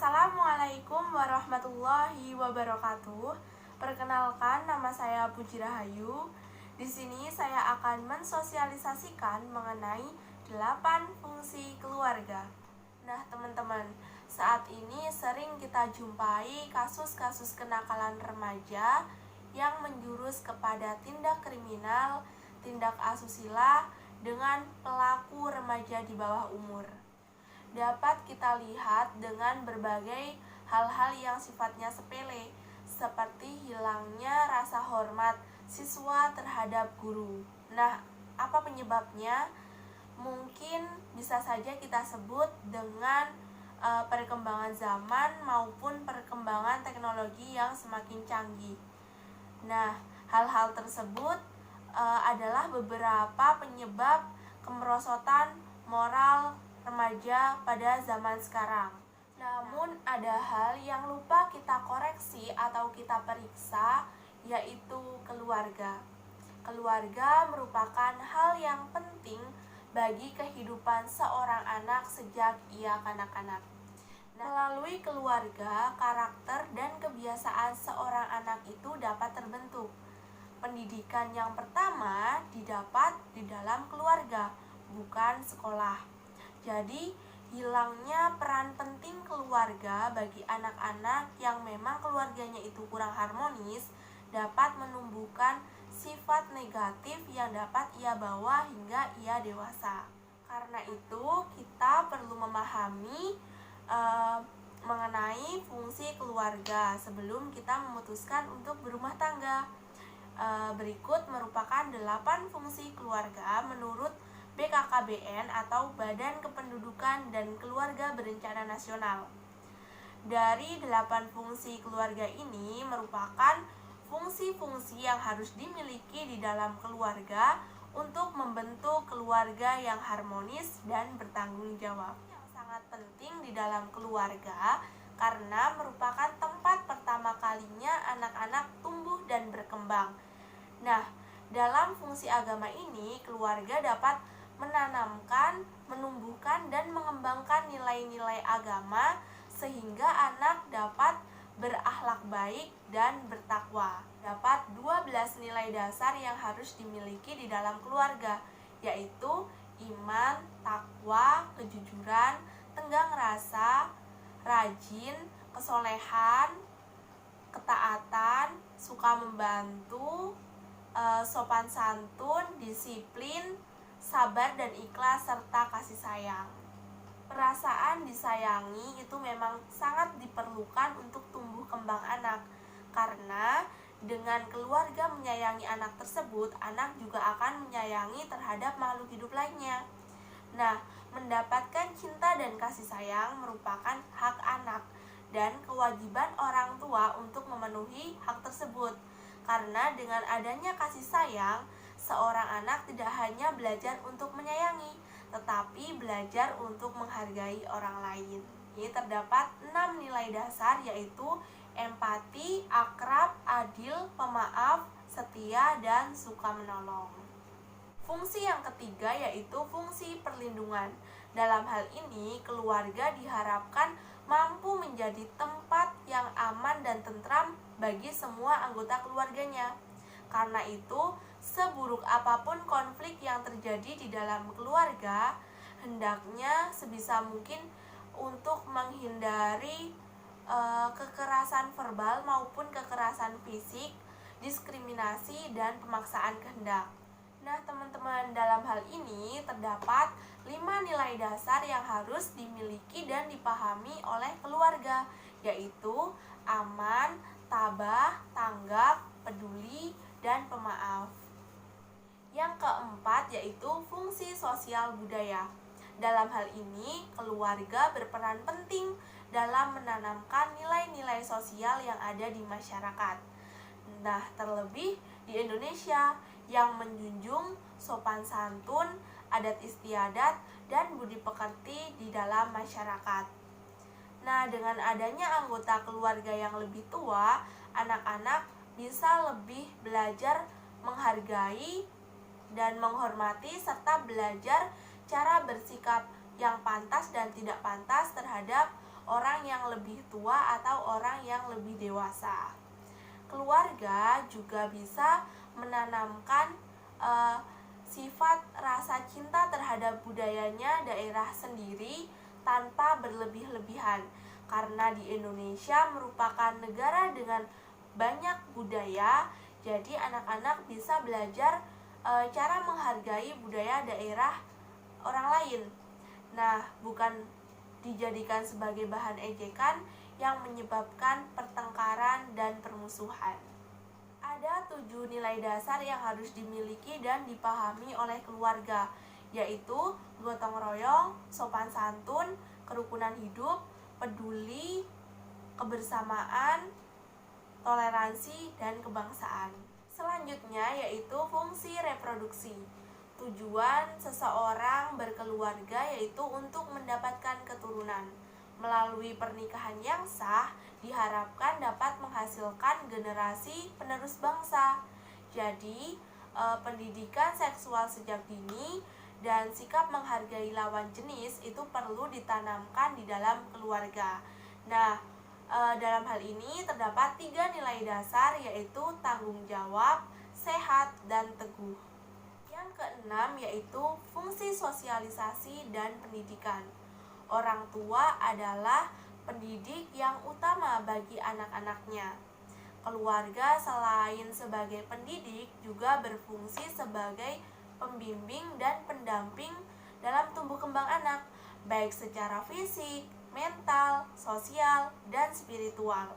Assalamualaikum warahmatullahi wabarakatuh. Perkenalkan, nama saya Puji Rahayu. Di sini saya akan mensosialisasikan mengenai 8 fungsi keluarga. Nah, teman-teman, saat ini sering kita jumpai kasus-kasus kenakalan remaja yang menjurus kepada tindak kriminal, tindak asusila dengan pelaku remaja di bawah umur. Dapat kita lihat dengan berbagai hal-hal yang sifatnya sepele, seperti hilangnya rasa hormat siswa terhadap guru. Nah, apa penyebabnya? Mungkin bisa saja kita sebut dengan perkembangan zaman maupun perkembangan teknologi yang semakin canggih. Nah, hal-hal tersebut adalah beberapa penyebab kemerosotan moral remaja pada zaman sekarang. Namun ada hal yang lupa kita koreksi atau kita periksa, yaitu keluarga. Keluarga merupakan hal yang penting bagi kehidupan seorang anak sejak ia kanak-kanak. Melalui keluarga, karakter dan kebiasaan seorang anak itu dapat terbentuk. Pendidikan yang pertama didapat di dalam keluarga, bukan sekolah. Jadi, hilangnya peran penting keluarga bagi anak-anak yang memang keluarganya itu kurang harmonis dapat menumbuhkan sifat negatif yang dapat ia bawa hingga ia dewasa. Karena itu, kita perlu memahami mengenai fungsi keluarga sebelum kita memutuskan untuk berumah tangga. Berikut merupakan 8 fungsi keluarga menurut BKKBN atau Badan Kependudukan dan Keluarga Berencana Nasional. Dari 8 fungsi keluarga ini merupakan fungsi-fungsi yang harus dimiliki di dalam keluarga untuk membentuk keluarga yang harmonis dan bertanggung jawab. Yang sangat penting di dalam keluarga karena merupakan tempat pertama kalinya anak-anak tumbuh dan berkembang. Nah, dalam fungsi agama ini, keluarga dapat menanamkan, menumbuhkan, dan mengembangkan nilai-nilai agama sehingga anak dapat berakhlak baik dan bertakwa. Dapat 12 nilai dasar yang harus dimiliki di dalam keluarga, yaitu iman, takwa, kejujuran, tenggang rasa, rajin, kesolehan, ketaatan, suka membantu, sopan santun, disiplin, sabar dan ikhlas, serta kasih sayang. Perasaan disayangi itu memang sangat diperlukan untuk tumbuh kembang anak, karena dengan keluarga menyayangi anak tersebut, anak juga akan menyayangi terhadap makhluk hidup lainnya. Nah, mendapatkan cinta dan kasih sayang merupakan hak anak dan kewajiban orang tua untuk memenuhi hak tersebut. Karena dengan adanya kasih sayang, seorang anak tidak hanya belajar untuk menyayangi, tetapi belajar untuk menghargai orang lain. Ini terdapat 6 nilai dasar, yaitu empati, akrab, adil, pemaaf, setia, dan suka menolong. Fungsi yang ketiga yaitu fungsi perlindungan. Dalam hal ini, keluarga diharapkan mampu menjadi tempat yang aman dan tentram bagi semua anggota keluarganya. Karena itu, seburuk apapun konflik yang terjadi di dalam keluarga, hendaknya sebisa mungkin untuk menghindari kekerasan verbal maupun kekerasan fisik, diskriminasi, dan pemaksaan kehendak. Nah, teman-teman, dalam hal ini terdapat 5 nilai dasar yang harus dimiliki dan dipahami oleh keluarga, yaitu aman, tabah, tanggap, peduli, dan pemaaf. Yang keempat yaitu fungsi sosial budaya. Dalam hal ini, keluarga berperan penting dalam menanamkan nilai-nilai sosial yang ada di masyarakat. Nah, terlebih di Indonesia yang menjunjung sopan santun, adat istiadat, dan budi pekerti di dalam masyarakat. Nah, dengan adanya anggota keluarga yang lebih tua, anak-anak bisa lebih belajar menghargai dan menghormati serta belajar cara bersikap yang pantas dan tidak pantas terhadap orang yang lebih tua atau orang yang lebih dewasa. Keluarga juga bisa menanamkan sifat rasa cinta terhadap budayanya daerah sendiri tanpa berlebih-lebihan, karena di Indonesia merupakan negara dengan banyak budaya, jadi anak-anak bisa belajar cara menghargai budaya daerah orang lain. Nah, bukan dijadikan sebagai bahan ejekan yang menyebabkan pertengkaran dan permusuhan. Ada 7 nilai dasar yang harus dimiliki dan dipahami oleh keluarga, yaitu gotong royong, sopan santun, kerukunan hidup, peduli, kebersamaan, toleransi, dan kebangsaan. Selanjutnya yaitu fungsi reproduksi. Tujuan seseorang berkeluarga yaitu untuk mendapatkan keturunan. Melalui pernikahan yang sah, diharapkan dapat menghasilkan generasi penerus bangsa. Jadi, pendidikan seksual sejak dini dan sikap menghargai lawan jenis itu perlu ditanamkan di dalam keluarga. Nah, dalam hal ini terdapat 3 nilai dasar, yaitu tanggung jawab, sehat, dan teguh. Yang keenam yaitu fungsi sosialisasi dan pendidikan. Orang tua adalah pendidik yang utama bagi anak-anaknya. Keluarga selain sebagai pendidik juga berfungsi sebagai pembimbing dan pendamping dalam tumbuh kembang anak, baik secara fisik, mental, sosial, dan spiritual.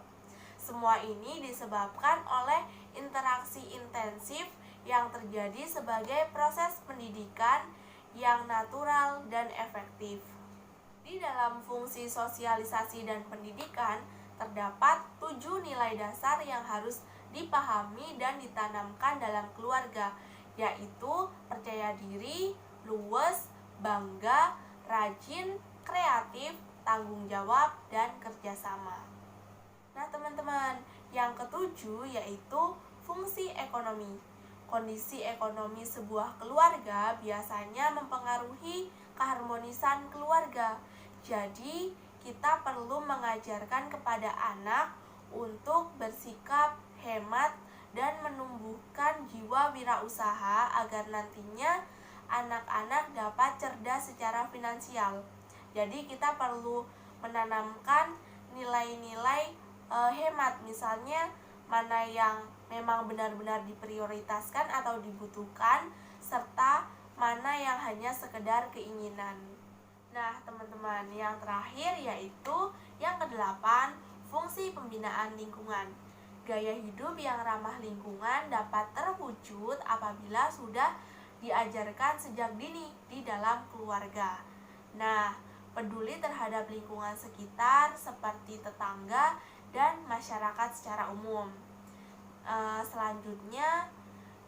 Semua ini disebabkan oleh interaksi intensif yang terjadi sebagai proses pendidikan yang natural dan efektif. Di dalam fungsi sosialisasi dan pendidikan, terdapat 7 nilai dasar yang harus dipahami dan ditanamkan dalam keluarga, yaitu percaya diri, luwes, bangga, rajin, kreatif, tanggung jawab, dan kerjasama. Nah teman-teman, yang ketujuh yaitu fungsi ekonomi. Kondisi ekonomi sebuah keluarga biasanya mempengaruhi keharmonisan keluarga. Jadi, kita perlu mengajarkan kepada anak untuk bersikap hemat dan menumbuhkan jiwa wirausaha agar nantinya anak-anak dapat cerdas secara finansial. Jadi, kita perlu menanamkan nilai-nilai hemat, misalnya mana yang memang benar-benar diprioritaskan atau dibutuhkan, serta mana yang hanya sekedar keinginan. Nah teman-teman, yang terakhir yaitu yang ke-8, fungsi pembinaan lingkungan. Gaya hidup yang ramah lingkungan dapat terwujud apabila sudah diajarkan sejak dini di dalam keluarga. Nah, peduli terhadap lingkungan sekitar seperti tetangga dan masyarakat secara umum. Selanjutnya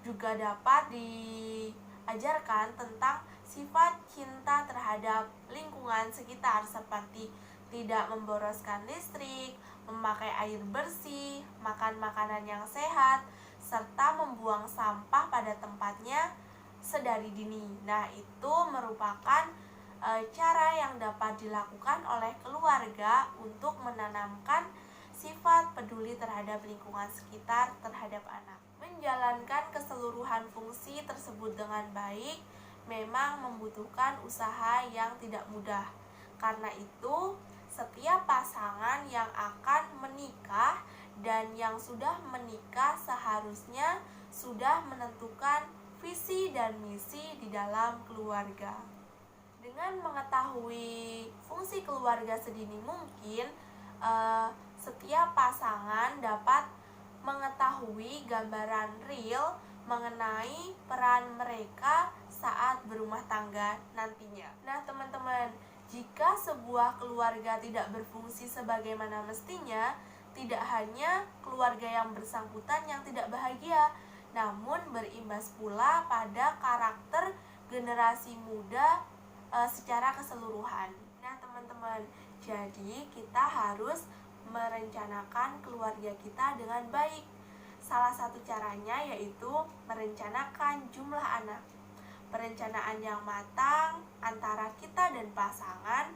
juga dapat diajarkan tentang sifat cinta terhadap lingkungan sekitar seperti tidak memboroskan listrik, memakai air bersih, makan makanan yang sehat, serta membuang sampah pada tempatnya sedari dini. Nah, itu merupakan cara yang dapat dilakukan oleh keluarga untuk menanamkan sifat peduli terhadap lingkungan sekitar terhadap anak. Menjalankan keseluruhan fungsi tersebut dengan baik memang membutuhkan usaha yang tidak mudah. Karena itu, setiap pasangan yang akan menikah dan yang sudah menikah seharusnya sudah menentukan visi dan misi di dalam keluarga. Dengan mengetahui fungsi keluarga sedini mungkin, setiap pasangan dapat mengetahui gambaran real mengenai peran mereka saat berumah tangga nantinya. Nah teman-teman, jika sebuah keluarga tidak berfungsi sebagaimana mestinya, tidak hanya keluarga yang bersangkutan yang tidak bahagia, namun berimbas pula pada karakter generasi muda secara keseluruhan. Nah teman-teman, jadi kita harus merencanakan keluarga kita dengan baik. Salah satu caranya yaitu merencanakan jumlah anak. Perencanaan yang matang antara kita dan pasangan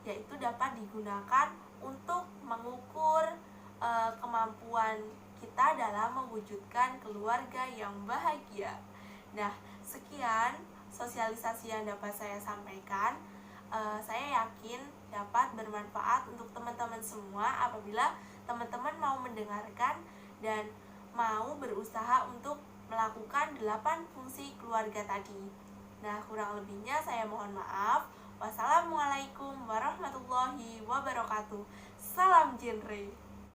yaitu dapat digunakan untuk mengukur kemampuan kita dalam mewujudkan keluarga yang bahagia. Nah, sekian sosialisasi yang dapat saya sampaikan. Saya yakin dapat bermanfaat untuk teman-teman semua apabila teman-teman mau mendengarkan dan mau berusaha untuk melakukan 8 fungsi keluarga tadi. Nah, kurang lebihnya saya mohon maaf. Wassalamualaikum warahmatullahi wabarakatuh. Salam genre.